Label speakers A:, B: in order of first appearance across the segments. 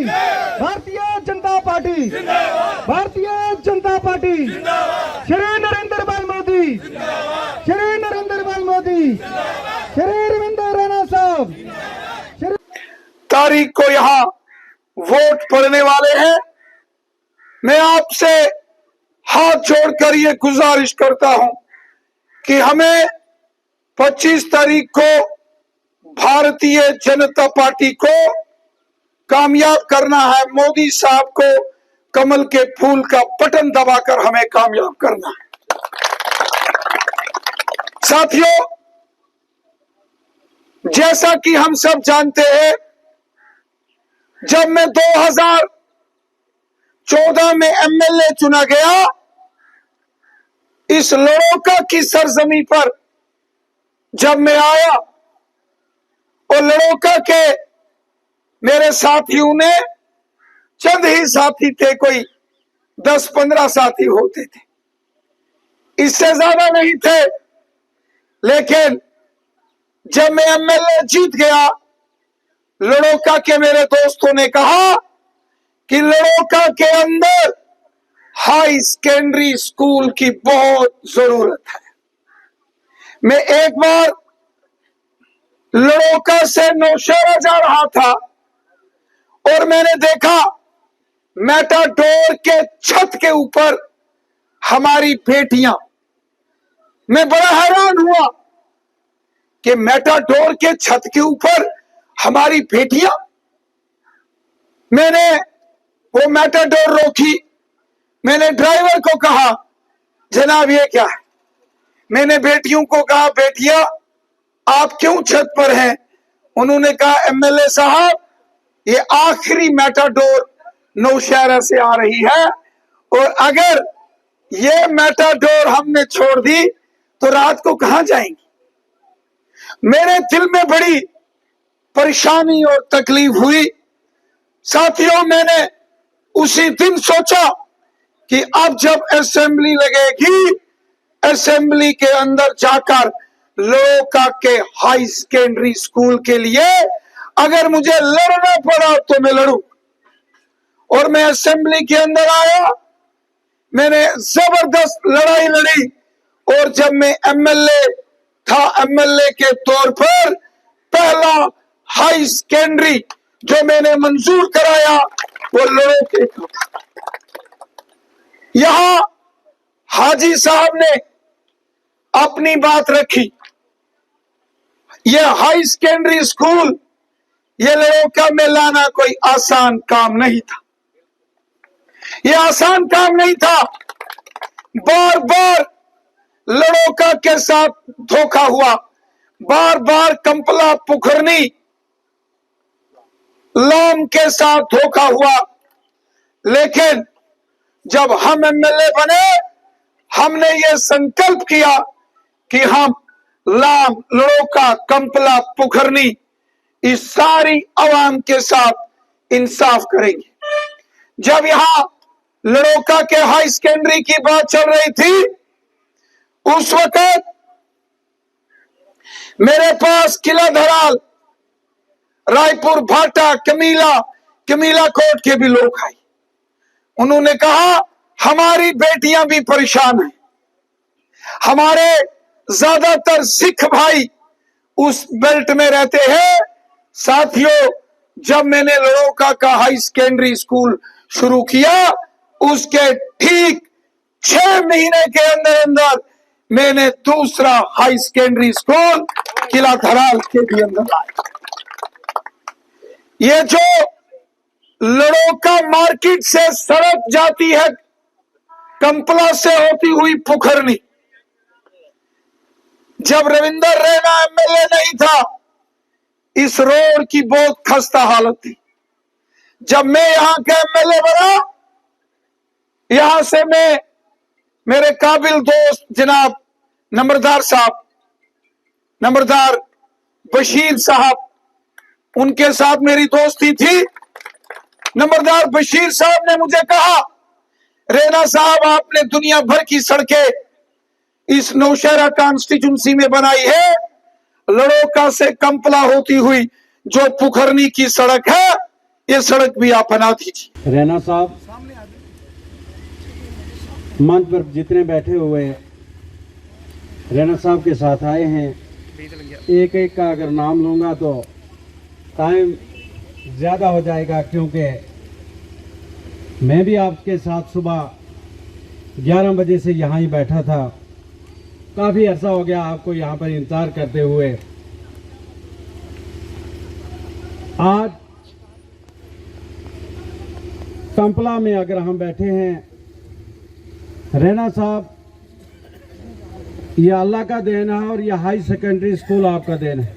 A: Bharatiya Janata party, Bharatiya Janata party, Shri Narendra भाई मोदी, श्री नरेंद्र भाई मोदी, श्री रविंद्र रैना साहब।
B: तारीख को यहाँ वोट पड़ने वाले हैं। मैं आपसे हाथ जोड़कर ये गुजारिश करता हूं कि हमें 25 तारीख को भारतीय जनता पार्टी को कामयाब करना है। मोदी साहब को कमल के फूल का बटन दबाकर हमें कामयाब करना है। साथियों, जैसा कि हम सब जानते हैं, जब मैं 2014 में एमएलए चुना गया, इस लड़ोका की सरजमी पर जब मैं आया और लड़ोका के मेरे साथियों ने, चंद ही साथी थे, कोई 10-15 साथी होते थे, इससे ज्यादा नहीं थे। लेकिन जब मैं एमएलए जीत गया, लड़ोका के मेरे दोस्तों ने कहा कि लड़ोका के अंदर हाई सेकेंडरी स्कूल की बहुत जरूरत है। मैं एक बार लड़ोका से नौशहरा जा रहा था और मैंने देखा मेटाडोर के छत के ऊपर हमारी बेटियां। मैं बड़ा हैरान हुआ कि मेटाडोर के छत के ऊपर हमारी बेटियां। मैंने वो मेटाडोर रोकी। मैंने ड्राइवर को कहा, जनाब ये क्या है? मैंने बेटियों को कहा, बेटियां आप क्यों छत पर हैं? उन्होंने कहा, एमएलए साहब ये आखिरी मेटाडोर नौशहरा से आ रही है और अगर ये मेटाडोर हमने छोड़ दी तो रात को कहां जाएंगी? मेरे दिल में बड़ी परेशानी और तकलीफ हुई। साथियों, मैंने उसी दिन सोचा कि अब जब असेंबली लगेगी, असेंबली के अंदर जाकर लड़ोका के हाई सेकेंडरी स्कूल के लिए अगर मुझे लड़ना पड़ा तो मैं लड़ूं। और मैं असेंबली के अंदर आया, मैंने जबरदस्त लड़ाई लड़ी और जब मैं एमएलए था, एमएलए के तौर पर पहला हाई सेकेंडरी जो मैंने मंजूर कराया वो लड़ोके का था। यहां हाजी साहब ने अपनी बात रखी। यह हाई सेकेंडरी स्कूल ये लड़ोका में लाना कोई आसान काम नहीं था। यह आसान काम नहीं था। बार बार लड़ोका के साथ धोखा हुआ, बार बार कंपला पुखरनी लाम के साथ धोखा हुआ। लेकिन जब हम एमएलए बने, हमने ये संकल्प किया कि हम लाम, लड़ोका, कंपला, पुखरनी इस सारी आवाम के साथ इंसाफ करेंगे। जब यहां लड़ोका के हाई सेकेंडरी की बात चल रही थी, उस वक्त मेरे पास किला धराल, रायपुर, भाटा, कमीला कोट के भी लोग आए। उन्होंने कहा हमारी बेटियां भी परेशान हैं, हमारे ज्यादातर सिख भाई उस बेल्ट में रहते हैं। साथियों, जब मैंने लड़ोका का हाई सेकेंडरी स्कूल शुरू किया, उसके ठीक 6 महीने के अंदर अंदर मैंने दूसरा हाई सेकेंडरी स्कूल किला धराल के भी अंदर लाया। ये जो लड़ोका मार्केट से सड़क जाती है कंपला से होती हुई पुखरनी, जब रविंद्र रैना एमएलए नहीं था, इस रोड की बहुत खस्ता हालत थी। जब मैं यहां का एमएलए बना, यहां से मैं मेरे काबिल दोस्त जनाब नंबरदार साहब, नंबरदार बशीर साहब, उनके साथ मेरी दोस्ती थी। नंबरदार बशीर साहब ने मुझे कहा, रैना साहब आपने दुनिया भर की सड़कें इस नौशहरा कॉन्स्टिट्यूंसी में बनाई है, लड़ोका से कंपला होती हुई जो पुखरनी की सड़क है, ये सड़क भी आप बना दीजिए।
C: रैना साहब मंच पर जितने बैठे हुए रैना साहब के साथ आए हैं, एक एक का अगर नाम लूँगा तो टाइम ज़्यादा हो जाएगा, क्योंकि मैं भी आपके साथ सुबह 11 बजे से यहाँ ही बैठा था। काफ़ी अर्सा हो गया आपको यहाँ पर इंतज़ार करते हुए। आज कंपला में अगर हम बैठे हैं, रैना साहब, ये अल्लाह का देन है और ये हाई सेकेंडरी स्कूल आपका देन है।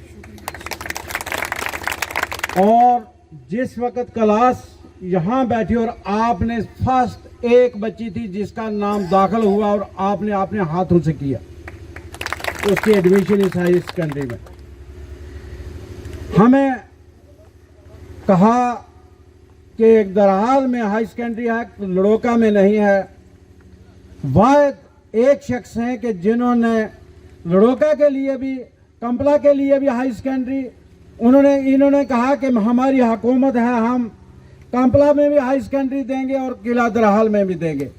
C: और जिस वक्त क्लास यहाँ बैठी और आपने फर्स्ट एक बच्ची थी जिसका नाम दाखिल हुआ और आपने अपने हाथों से किया उसकी एडमिशन इस हाई सेकेंडरी में, हमें कहा कि एक दरहाल में हाई सेकेंडरी है, लड़ोका में नहीं है। वह एक शख्स हैं कि जिन्होंने लड़ोका के लिए भी, कंपला के लिए भी हाई सेकेंडरी, इन्होंने कहा कि हमारी हुकूमत है, हम कंपला में भी हाई सेकेंडरी देंगे और किला दरहाल में भी देंगे।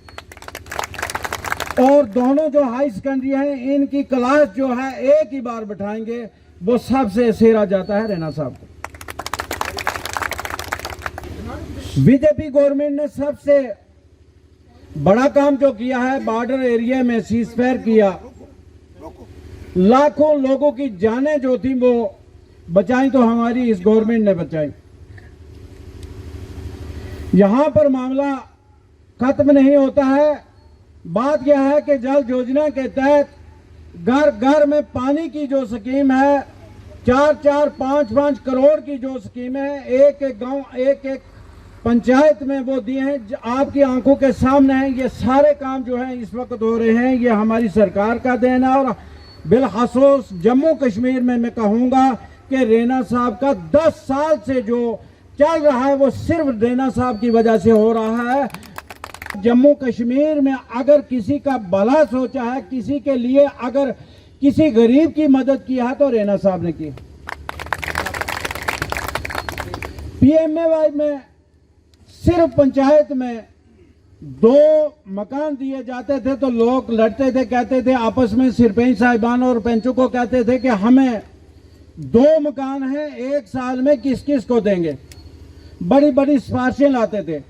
C: और दोनों जो हाई सेकेंडरी हैं इनकी क्लास जो है एक ही बार बिठाएंगे, वो सबसे सेरा जाता है रैना साहब को। बीजेपी गवर्नमेंट ने सबसे बड़ा काम जो किया है, बॉर्डर एरिया में सीजफायर किया, लाखों लोगों की जानें जो थी वो बचाई, तो हमारी इस गवर्नमेंट ने बचाई। यहां पर मामला खत्म नहीं होता है। बात यह है कि जल योजना के तहत घर घर में पानी की जो स्कीम है, 4-4, 5-5 करोड़ की जो स्कीम है, एक एक गांव, एक एक पंचायत में वो दिए हैं, आपकी आंखों के सामने हैं। ये सारे काम जो हैं इस वक्त हो रहे हैं, ये हमारी सरकार का देन है। और बिलखसूस जम्मू कश्मीर में मैं कहूँगा कि रैना साहब का 10 साल से जो चल रहा है वो सिर्फ रैना साहब की वजह से हो रहा है। जम्मू कश्मीर में अगर किसी का भला सोचा है, किसी के लिए अगर किसी गरीब की मदद की है, तो रैना साहब ने की। PMAY में सिर्फ पंचायत में 2 मकान दिए जाते थे तो लोग लड़ते थे, कहते थे आपस में, सिरपंच साहिबान और पंचों को कहते थे कि हमें 2 मकान हैं, 1 साल में किस किस को देंगे। बड़ी बड़ी सिफारिशें लाते थे।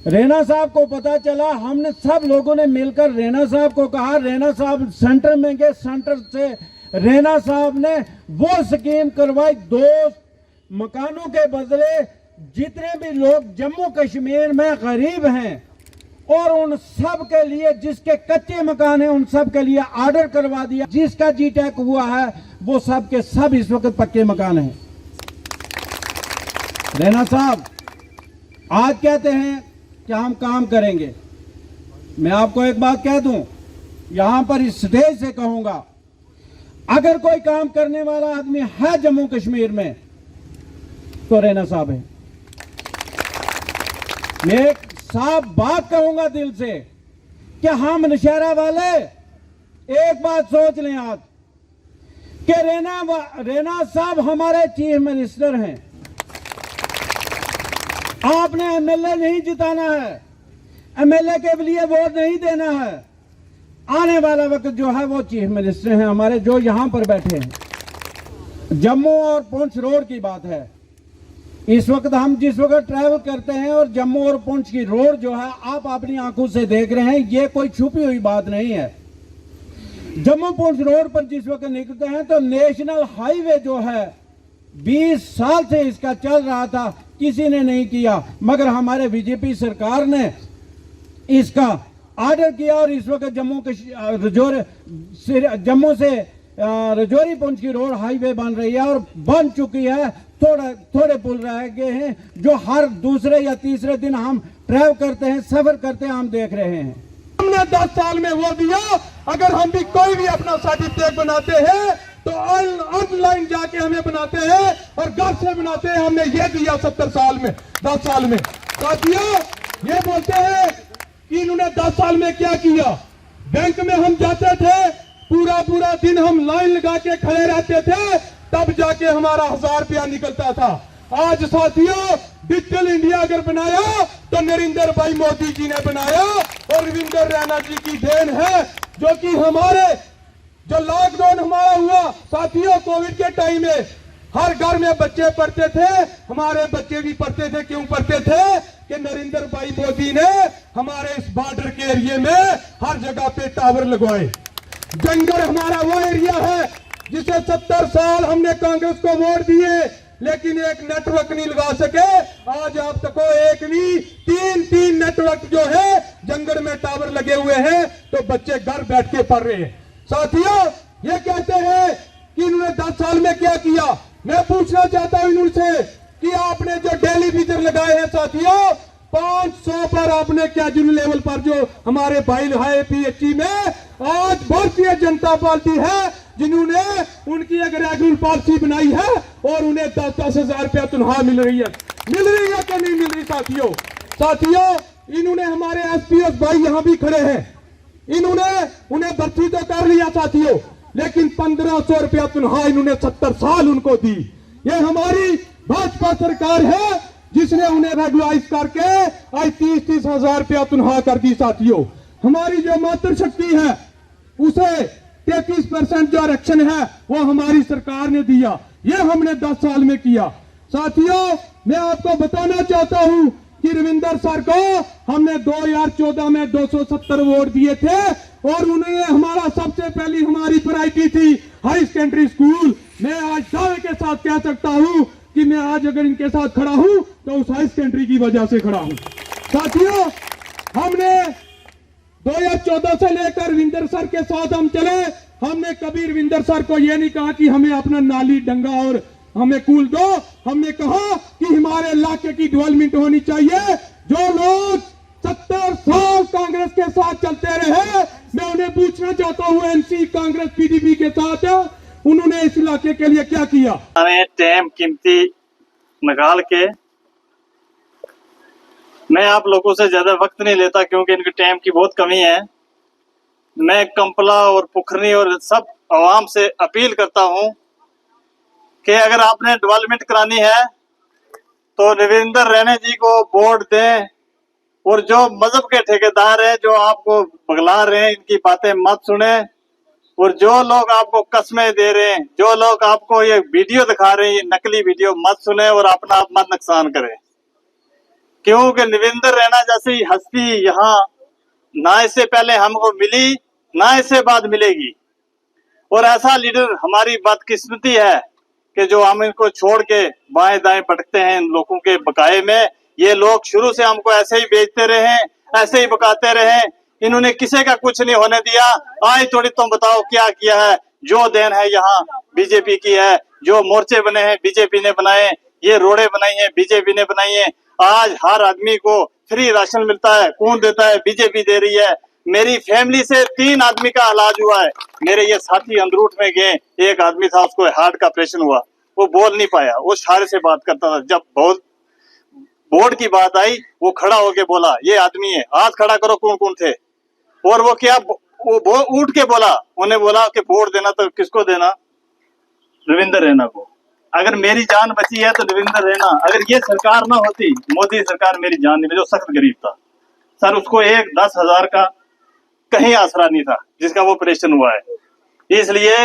C: रैना साहब को पता चला, हमने सब लोगों ने मिलकर रैना साहब को कहा, रैना साहब सेंटर में गए, सेंटर से रैना साहब ने वो स्कीम करवाई, 2 मकानों के बदले जितने भी लोग जम्मू कश्मीर में गरीब हैं और उन सब के लिए, जिसके कच्चे मकान हैं उन सब के लिए ऑर्डर करवा दिया। जिसका जीटेक हुआ है वो सब के सब इस वक्त पक्के मकान हैं। रैना साहब आज कहते हैं कि हम काम करेंगे। मैं आपको एक बात कह दूं, यहां पर इस स्टेज से कहूंगा, अगर कोई काम करने वाला आदमी है जम्मू कश्मीर में तो रैना साहब है। मैं एक साफ बात कहूंगा दिल से कि हम नौशहरा वाले एक बात सोच लें आज कि रैना साहब हमारे चीफ मिनिस्टर हैं। आपने MLA नहीं जिताना है, MLA के लिए वोट नहीं देना है। आने वाला वक्त जो है वो चीफ मिनिस्टर हैं हमारे, जो यहां पर बैठे हैं। जम्मू और पुंछ रोड की बात है। इस वक्त हम जिस वक्त ट्रैवल करते हैं और जम्मू और पुंछ की रोड जो है आप अपनी आंखों से देख रहे हैं, ये कोई छुपी हुई बात नहीं है। जम्मू पुंछ रोड पर जिस वक्त निकलते हैं तो नेशनल हाईवे जो है 20 साल से इसका चल रहा था, किसी ने नहीं किया, मगर हमारे बीजेपी सरकार ने इसका ऑर्डर किया और इस वक्त जम्मू से रजौरी पुंछ की रोड हाईवे बन रही है और बन चुकी है। थोड़े पुल रह गए हैं जो हर दूसरे या तीसरे दिन हम ट्रैवल करते हैं, सफर करते हैं, हम देख रहे हैं।
A: हमने 10 साल में वो दिया। अगर हम भी कोई भी अपना सर्टिफिकेट बनाते हैं तो ऑनलाइन जाके हमें बनाते हैं और घर से बनाते हैं। हमने ये दिया 70 साल में, 10 साल में। साथियों, ये बोलते हैं कि इन्होंने 10 साल में क्या किया। बैंक में हम जाते थे, पूरा दिन हम लाइन लगा के खड़े रहते थे, तब जाके हमारा 1000 रुपया निकलता था। आज साथियों
D: डिजिटल इंडिया अगर बनाया तो नरेंद्र भाई मोदी जी ने बनाया और रविंदर रैना जी की देन है, जो कि हमारे जो लॉकडाउन हमारा हुआ साथियों, कोविड के टाइम में हर घर में बच्चे पढ़ते थे, हमारे बच्चे भी पढ़ते थे। क्यों पढ़ते थे? कि नरेंद्र भाई मोदी ने हमारे इस बॉर्डर के एरिया में हर जगह पे टावर लगवाए। जंगल हमारा वो एरिया है जिसे 70 साल हमने कांग्रेस को वोट दिए, लेकिन एक नेटवर्क नहीं लगा सके। आज आप तक एक नहीं, 3 नेटवर्क जो है जंगल में टावर लगे हुए हैं, तो बच्चे घर बैठ के पढ़ रहे हैं। साथियों, ये कहते हैं कि इन्होंने 10 साल में क्या किया। मैं पूछना चाहता हूं इनसे कि आपने जो डेली मीटर लगाए हैं साथियों, 500 पर आपने क्या जिन लेवल पर जो हमारे भाई है पीएचई में, आज भारतीय जनता पार्टी है जिन्होंने उनकी एक रेगुलर पॉलिसी बनाई है और उन्हें 10-10 हजार रुपया तनख्वाह मिल रही है कि नहीं मिल रही। साथियों, इन्होंने हमारे एसपीएस भाई यहां भी खड़े हैं, इन्होंने उन्हें भर्ती तो कर लिया साथियों, लेकिन 1500 रुपया तनख्वाह इन्होंने 70 साल उनको दी। ये हमारी भाजपा सरकार है जिसने उन्हें रेगुलाइज करके आज 30-30 हजार रुपया तनख्वाह कर दी। साथियों, हमारी जो मातृशक्ति है उसे 33% जो आरक्षण है वो हमारी सरकार ने दिया। ये हमने 10 साल में किया। साथियों, मैं आपको बताना चाहता हूं कि रविंदर सर को हमने 2014 में 270 वोट दिए थे और उन्होंने हमारा सबसे पहली हमारी प्रायोरिटी थी हाई सेकेंडरी स्कूल। मैं आज दावे के साथ कह सकता हूं कि मैं आज अगर इनके साथ खड़ा हूं तो उस हाई सेकेंडरी की वजह से खड़ा हूं। साथियों, हमने 2014 से लेकर रविंदर सर के साथ हम चले। हमने कभी रविंदर सर को यह नहीं कहा कि हमें अपना नाली डंगा और हमें कूल दो। हमने कहा कि हमारे इलाके की डेवलपमेंट होनी चाहिए। जो लोग 70 साल कांग्रेस के साथ चलते रहे, मैं उन्हें पूछना चाहता हूं एनसी कांग्रेस पीडीपी के साथ उन्होंने इस इलाके के लिए क्या किया।
E: टाइम कीमती निकाल के मैं आप लोगों से ज्यादा वक्त नहीं लेता क्योंकि इनके टाइम की बहुत कमी है। मैं कंपला और पुखरनी और सब आवाम से अपील करता हूं कि अगर आपने डेवलपमेंट करानी है तो रविंदर रैना जी को वोट दें और जो मजहब के ठेकेदार हैं जो आपको पगला रहे हैं इनकी बातें मत सुने, और जो लोग आपको कस्में दे रहे हैं, जो लोग आपको ये वीडियो दिखा रहे हैं, ये नकली वीडियो मत सुने और अपना आप मत नुकसान करें। क्योंकि रविंदर रैना जैसी हस्ती यहाँ ना इससे पहले हमको मिली ना इससे बाद मिलेगी, और ऐसा लीडर हमारी बदकिस्मती है कि जो हम इनको छोड़ के बाएं दाएं भटकते हैं इन लोगों के बकाये में। ये लोग शुरू से हमको ऐसे ही बेचते रहे, ऐसे ही बकाते रहे, इन्होंने किसी का कुछ नहीं होने दिया। आज थोड़ी तुम बताओ क्या किया है। जो देन है यहाँ बीजेपी की है, जो मोर्चे बने हैं बीजेपी ने बनाए, ये रोडें बनाई हैं बीजेपी ने बनाई हैं। आज हर आदमी को फ्री राशन मिलता है, कौन देता है? बीजेपी दे रही है। मेरी फैमिली से 3 आदमी का इलाज हुआ है। मेरे ये साथी अंदरूट में गए, एक आदमी था उसको हार्ट का ऑपरेशन हुआ, वो बोल नहीं पाया, वो इशारे से बात करता था। जब बहुत बोर्ड की बात आई वो खड़ा होके बोला ये आदमी है, हाथ खड़ा करो कौन कौन थे। और वो क्या वो उठ के बोला, उन्हें बोला कि वोट देना तो किसको देना? रविंदर रैना को। अगर मेरी जान बची है तो रविंदर रैना, अगर ये सरकार ना होती, मोदी सरकार, मेरी जान नहीं, जो सख्त गरीब था सर, उसको 10,000 का कहीं आसरा नहीं था जिसका वो ऑपरेशन हुआ है। इसलिए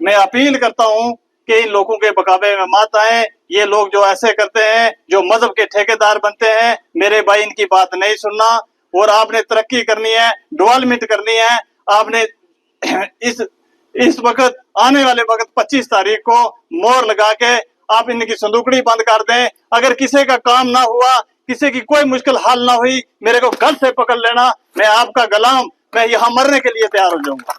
E: मैं अपील करता हूं कि इन लोगों के बकावे में मत आए। ये लोग जो ऐसे करते हैं, जो मजहब के ठेकेदार बनते हैं, मेरे भाई इनकी बात नहीं सुनना। और आपने तरक्की करनी है, डेवलपमेंट करनी है। आपने इस वक्त आने वाले वक्त 25 तारीख को मोहर लगा के आप इनकी संदूकड़ी बंद कर दें। अगर किसी का काम ना हुआ, किसी की कोई मुश्किल हल ना हुई, मेरे को गल से पकड़ लेना, मैं आपका गुलाम, मैं यहाँ मरने के लिए तैयार हो जाऊंगा।